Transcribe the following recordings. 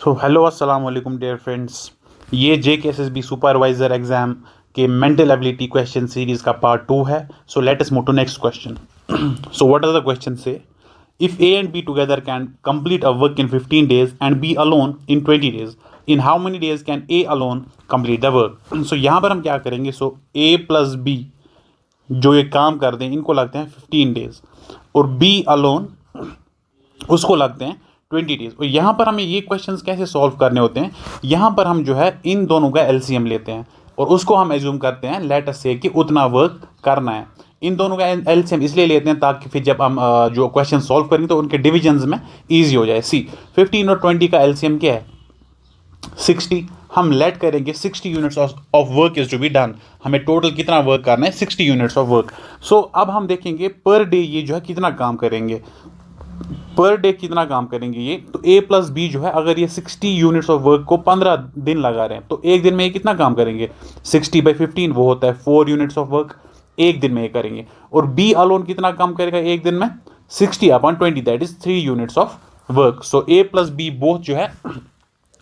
सो hello अस्सलाम वालेकुम dear friends. ये JKSSB सुपरवाइजर एग्जाम के मेंटल एबिलिटी क्वेश्चन सीरीज का पार्ट 2 है। So let us move to next question. So what are the question say? If A and B together can complete a work in 15 days and B alone in 20 days, in how many days can A alone complete the work? So यहाँ पर हम क्या करेंगे? So A plus B जो ये काम करते हैं इनको लगते हैं 15 डेज और B अलोन उसको लगते हैं 20 डेज। और यहाँ पर हमें ये क्वेश्चंस कैसे सॉल्व करने होते हैं? यहाँ पर हम जो है इन दोनों का एलसीएम लेते हैं और उसको हम एज्यूम करते हैं लेट अस से कि उतना वर्क करना है। इन दोनों का एलसीएम इसलिए लेते हैं ताकि फिर जब हम जो क्वेश्चन सॉल्व करेंगे तो उनके डिविजन्स में ईजी हो जाए। सी 15 और 20 का एलसीएम क्या है? 60। हम लेट करेंगे 60 units of work is to be done. हमें टोटल कितना वर्क करना है? 60 यूनिट्स ऑफ वर्क। सो अब हम देखेंगे पर डे ये जो है कितना काम करेंगे, पर डे कितना काम करेंगे ये। तो A प्लस बी जो है अगर ये 60 यूनिट्स ऑफ वर्क को 15 दिन लगा रहे हैं तो एक दिन में ये कितना काम करेंगे? 60/15 वो होता है 4 यूनिट्स ऑफ वर्क, एक दिन में ये करेंगे। और B अलोन कितना काम करेगा एक दिन में? 60/20 that is 3 units of work. So A plus B both जो है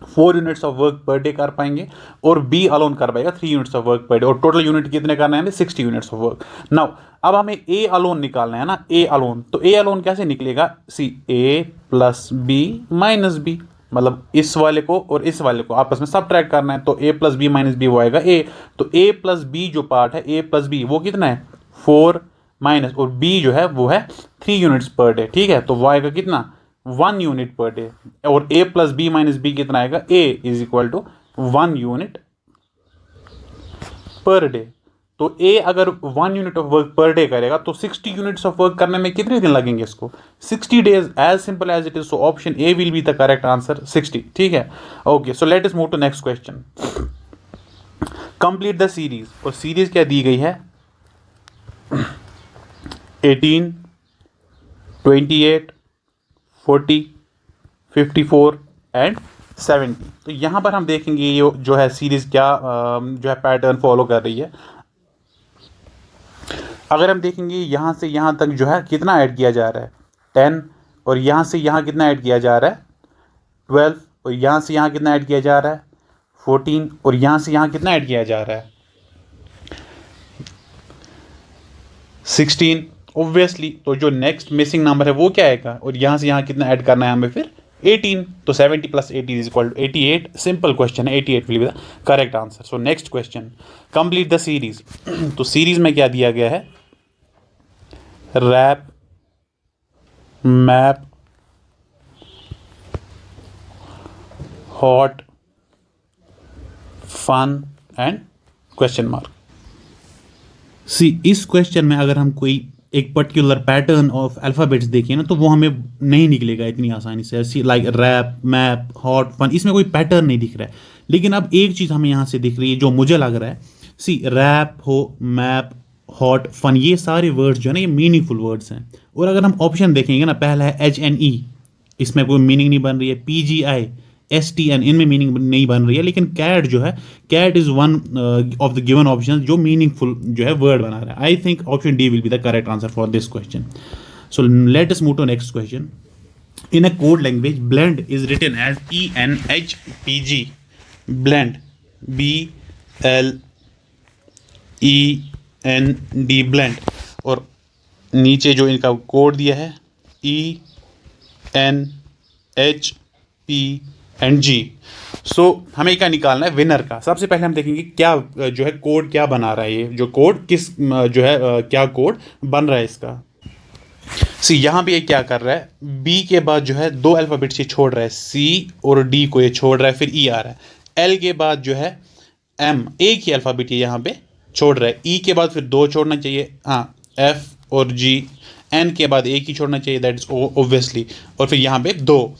4 units of work per day कर पाएंगे और B अलोन कर पाएगा 3 units of work per day. और टोटल यूनिट कितने करना है हमें? 60 यूनिट्स ऑफ वर्क। नाउ अब हमें A अलोन निकालना है ना, A अलोन। तो A अलोन कैसे निकलेगा? See A plus B minus B, मतलब इस वाले को और इस वाले को आपस में सब ट्रैक करना है। तो A plus B minus B वो आएगा A। तो A प्लस बी जो पार्ट है A प्लस बी वो कितना है? 4 माइनस, और B जो है वो है 3 यूनिट्स पर डे। ठीक है, तो वो आएगा कितना? 1 यूनिट पर डे। और A plus B minus B कितना आएगा? A is equal to 1 unit per day. तो A अगर 1 unit of work per day करेगा तो 60 यूनिट्स ऑफ वर्क करने में कितने दिन लगेंगे इसको? 60 days, as simple as it is. So option A will be the correct answer, 60। ठीक है, okay. So let us move to next question. Complete the series. और सीरीज क्या दी गई है? 18, 28, 40, 54 एंड 70। तो यहाँ पर हम देखेंगे ये जो है सीरीज क्या जो है पैटर्न फॉलो कर रही है। अगर हम देखेंगे यहाँ से यहाँ तक जो है कितना ऐड किया जा रहा है? 10। और यहाँ से यहाँ कितना ऐड किया जा रहा है? 12। और यहाँ से यहाँ कितना ऐड किया जा रहा है? 14। और यहाँ से यहाँ कितना ऐड किया जा रहा है? 16 ऑब्वियसली। तो जो नेक्स्ट मिसिंग नंबर है वो क्या आएगा? और यहाँ से यहाँ कितना ऐड करना है हमें फिर? 18। तो 70 plus 80 is equal to 88। Simple question है, 88 will be the correct answer. So next question, complete the series. तो सीरीज में क्या दिया गया है? Rap, map, hot, fun and question mark. See इस क्वेश्चन में अगर हम कोई एक पर्टिकुलर पैटर्न ऑफ अल्फ़ाबेट्स देखें ना तो वो हमें नहीं निकलेगा इतनी आसानी से। ऐसी like rap, map, hot, fun, इसमें कोई पैटर्न नहीं दिख रहा है। लेकिन अब एक चीज़ हमें यहाँ से दिख रही है जो मुझे लग रहा है। सी रैप हो, मैप, हॉट, फन, ये सारे वर्ड्स जो है ना ये मीनिंगफुल वर्ड्स हैं। और अगर हम ऑप्शन देखेंगे ना, पहला है HNE, इसमें कोई मीनिंग नहीं बन रही है। PGI, STN, इनमें मीनिंग नहीं बन रही है। लेकिन कैट जो है, cat is one of the given option जो मीनिंगफुल जो है वर्ड बना रहा है। I think option D will be the correct answer for this question. So let us move to next question. In a code language blend is written as ENHPG, blend BLEND, blend. और नीचे जो इनका code दिया है ENHPNG। सो हमें क्या निकालना है? विनर का। सबसे पहले हम देखेंगे क्या जो है कोड क्या बना रहा है, ये जो कोड किस जो है क्या कोड बन रहा है इसका। सी यहाँ भी ये क्या कर रहा है? बी के बाद जो है 2 अल्फ़ाबेट्स ये छोड़ रहा है, C और D को ये छोड़ रहा है, फिर E आ रहा है। L के बाद जो है M, एक ही अल्फ़ाबेट ये यहाँ पे छोड़ रहा है। E के बाद फिर 2 छोड़ना चाहिए, हाँ, F और G। N के बाद एक ही छोड़ना चाहिए, दैट इज ऑब्वियसली। और फिर यहाँ पे 2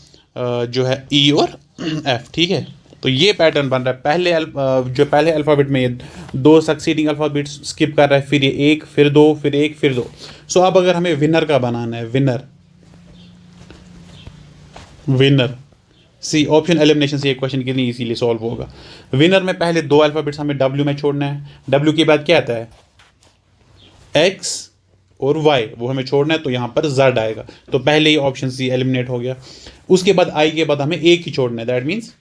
जो है E और F। ठीक है, तो ये पैटर्न बन रहा है। पहले अल्फ़ाबेट में ये 2 सक्सीडिंग अल्फ़ाबेट्स स्किप कर रहा है, फिर ये 1, फिर 2, फिर 1, फिर 2। सो अब अगर हमें विनर का बनाना है, विनर सी ऑप्शन एलिमिनेशन से ये क्वेश्चन कितनी इजीली सॉल्व होगा। विनर में पहले 2 अल्फ़ाबेट्स हमें W में छोड़ना है। W के बाद क्या आता है? X और Y, वो हमें छोड़ना है, तो यहाँ पर Z आएगा। तो पहले ही ऑप्शन सी एलिमिनेट हो गया। उसके बाद आई के बाद हमें एक ही छोड़ना है, दैट मीन्स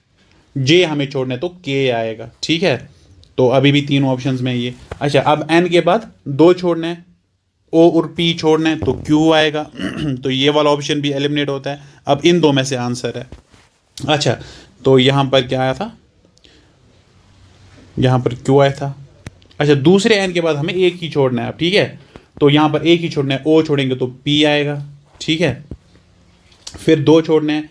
जे हमें छोड़ना है तो के आएगा, ठीक है। तो अभी भी तीनों ऑप्शंस में ये। अच्छा, अब एन के बाद दो छोड़ना है, ओ और पी छोड़ना है तो क्यू आएगा तो ये वाला ऑप्शन भी एलिमिनेट होता है। अब इन दो में से आंसर है। अच्छा, तो यहाँ पर क्या आया था, यहाँ पर क्यू आया था। अच्छा, दूसरे एन के बाद हमें एक ही छोड़ना है, ठीक है। तो यहाँ पर एक ही छोड़ना है, ओ छोड़ेंगे तो पी आएगा, ठीक है। फिर दो छोड़ने हैं,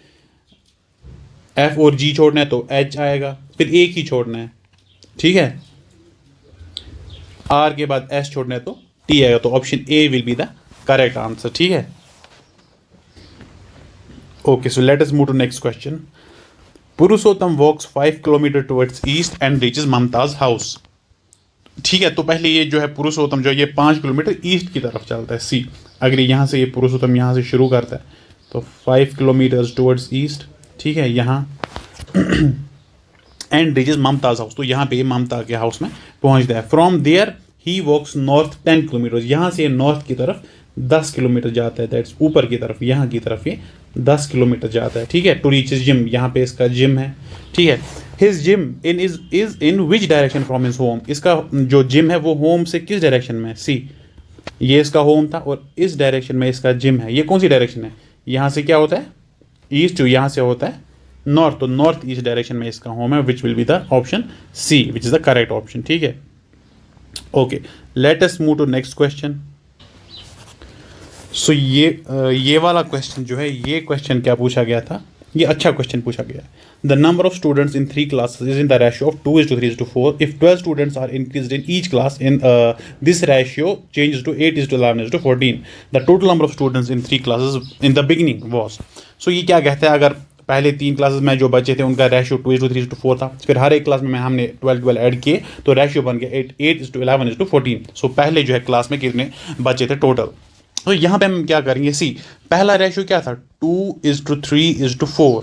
एफ और जी छोड़ना है तो एच आएगा। फिर एक ही छोड़ना है, ठीक है। आर के बाद एस छोड़ना है तो टी आएगा। तो option A will be the correct answer, ठीक है। Okay, so let us move to next question. Purushottam walks 5 kilometre towards east and reaches Mumtaz house, ठीक है। तो पहले ये जो है पुरुषोत्तम जो है ये 5 किलोमीटर ईस्ट की तरफ चलता है, सी। अगर यहाँ से ये पुरुषोत्तम यहाँ से शुरू करता है तो 5 किलोमीटर्स टुवर्ड्स ईस्ट, ठीक है, यहाँ एंड रीचेस ममताज हाउस, तो यहाँ पे ममता के हाउस में पहुँचता है। From there he walks north 10 kilometre, यहाँ से नॉर्थ की तरफ 10 किलोमीटर जाता है, दैट्स ऊपर की तरफ, यहाँ की तरफ ये 10 किलोमीटर जाता है, ठीक है। टू रीच हिज जिम, यहाँ पे इसका जिम है, ठीक है। His gym is in which direction from his home, इसका जो जिम है वो होम से किस डायरेक्शन में है, सी। ये इसका होम था और इस डायरेक्शन में इसका जिम है। ये कौन सी डायरेक्शन है, यहाँ से क्या होता है ईस्ट, यहाँ से होता है नॉर्थ, तो नॉर्थ ईस्ट डायरेक्शन में इसका होम है, which will be the option C, which is the correct option, ठीक है। Okay, let us move to next question. So ये वाला क्वेश्चन जो है, ये क्वेश्चन क्या पूछा गया था, ये अच्छा क्वेश्चन पूछा गया है। The number of students in 3 classes is in the ratio of 2:3:4 if 12 students are increased in each class in this ratio changes to 8:11:14 the total number of students in 3 classes in the beginning was. So ये क्या कहता है, अगर पहले 3 classes में जो बच्चे थे उनका रेशियो 2:3:4 था, फिर हर एक क्लास में हमने 12 ऐड किए तो रेशियो बन गया 8:11:14। सो पहले जो है क्लास में कितने बच्चे थे टोटल। तो यहाँ पे हम क्या करेंगे, सी, पहला रेशियो क्या था 2:3:4।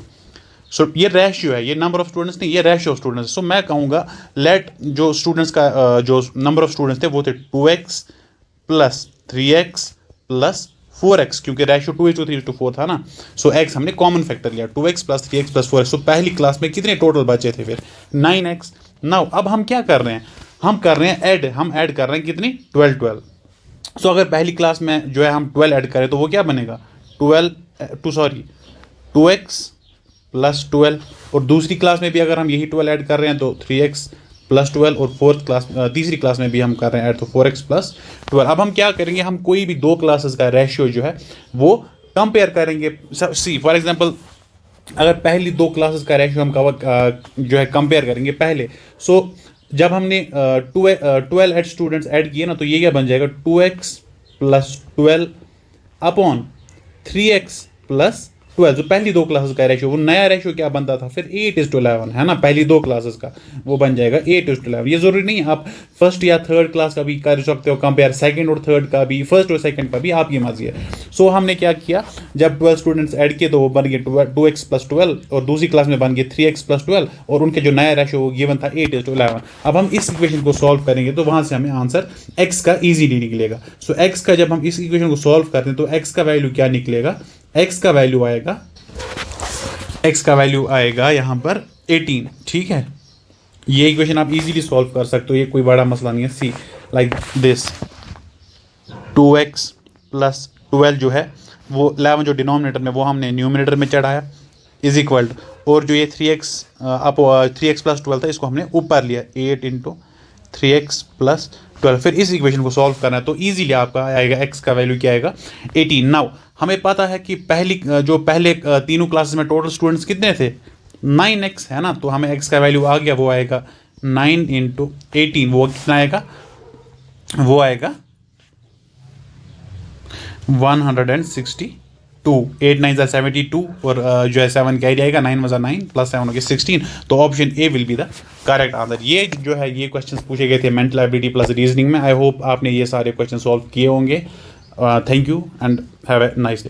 सो ये रेशियो है, ये नंबर ऑफ स्टूडेंट्स नहीं, ये रेशियो ऑफ स्टूडेंट्स। सो मैं कहूँगा लेट जो स्टूडेंट्स का जो नंबर ऑफ स्टूडेंट्स थे वो थे 2x plus 3x plus 4x, क्योंकि रेशियो 2:3:4 था ना। सो x हमने कॉमन फैक्टर लिया, 2x plus 3x plus 4x। सो पहली क्लास में कितने टोटल बचे थे फिर 9x। नाउ अब हम क्या कर रहे हैं, हम कर रहे हैं ऐड, हम ऐड कर रहे हैं कितनी 12। सो अगर पहली क्लास में जो है हम 12 ऐड करें तो वो क्या बनेगा 2x प्लस 12, और दूसरी क्लास में भी अगर हम यही 12 ऐड कर रहे हैं तो 3x प्लस 12, और फोर्थ क्लास तीसरी क्लास में भी हम कर रहे हैं ऐड तो 4x प्लस 12। अब हम क्या करेंगे, हम कोई भी 2 क्लासेस का रेशियो जो है वो कंपेयर करेंगे। सी फॉर एग्जांपल अगर पहली 2 क्लासेस का रेशियो हम जो है कंपेयर करेंगे पहले, सो जब हमने 12 ऐड स्टूडेंट्स ऐड किए ना तो ये क्या बन जाएगा 2x plus 12 upon 3x plus 12। जो पहली 2 क्लासेस का रेशियो, वो नया रेशियो क्या बनता था फिर 8:11 है ना, पहली 2 क्लासेस का वो बन जाएगा 8:11। ये जरूरी नहीं है, आप फर्स्ट या थर्ड क्लास का भी कर सकते हो कंपेयर, सेकंड और थर्ड का भी, फर्स्ट और सेकंड का भी, आपकी मर्जी है। सो हमने क्या किया, जब 12 स्टूडेंट्स ऐड किए तो वो बन गए 2x प्लस 12, और दूसरी क्लास में बन गए 3x प्लस 12, और उनके जो नया रेशियो वो गिवन था 8:11। अब हम इस इक्वेशन को सॉल्व करेंगे तो वहां से हमें आंसर x का ईजीली निकलेगा। सो x का जब हम इस इक्वेशन को सॉल्व करते हैं तो x का वैल्यू क्या निकलेगा, x का वैल्यू आएगा यहाँ पर 18, ठीक है। ये इक्वेशन आप इजीली सॉल्व कर सकते हो, ये कोई बड़ा मसला नहीं है। सी लाइक दिस 2x प्लस 12 जो है वो 11 जो डिनोमिनेटर में वो हमने न्यूमिनेटर में चढ़ाया इज इक्वल, और जो ये 3x प्लस 12 था इसको हमने ऊपर लिया 8 इंटू 3x प्लस 12। फिर इस इक्वेशन को सॉल्व करना है तो इजीली आपका आएगा x का वैल्यू क्या आएगा 18। नाउ हमें पता है कि पहले तीनों क्लासेस में टोटल स्टूडेंट्स कितने थे 9x है ना, तो हमें x का वैल्यू आ गया, वो आएगा 9 इंटू 18, वो कितना आएगा, वो आएगा 162। 8 9 72, और जो है 7 कैरी आएगा, 9 × 9 प्लस 7 हो गया 16। तो option A will be the correct answer. ये जो है ये क्वेश्चंस पूछे गए थे मेंटल एबिलिटी प्लस रीजनिंग में। आई होप आपने ये सारे क्वेश्चन सॉल्व किए होंगे। Thank you and have a nice day.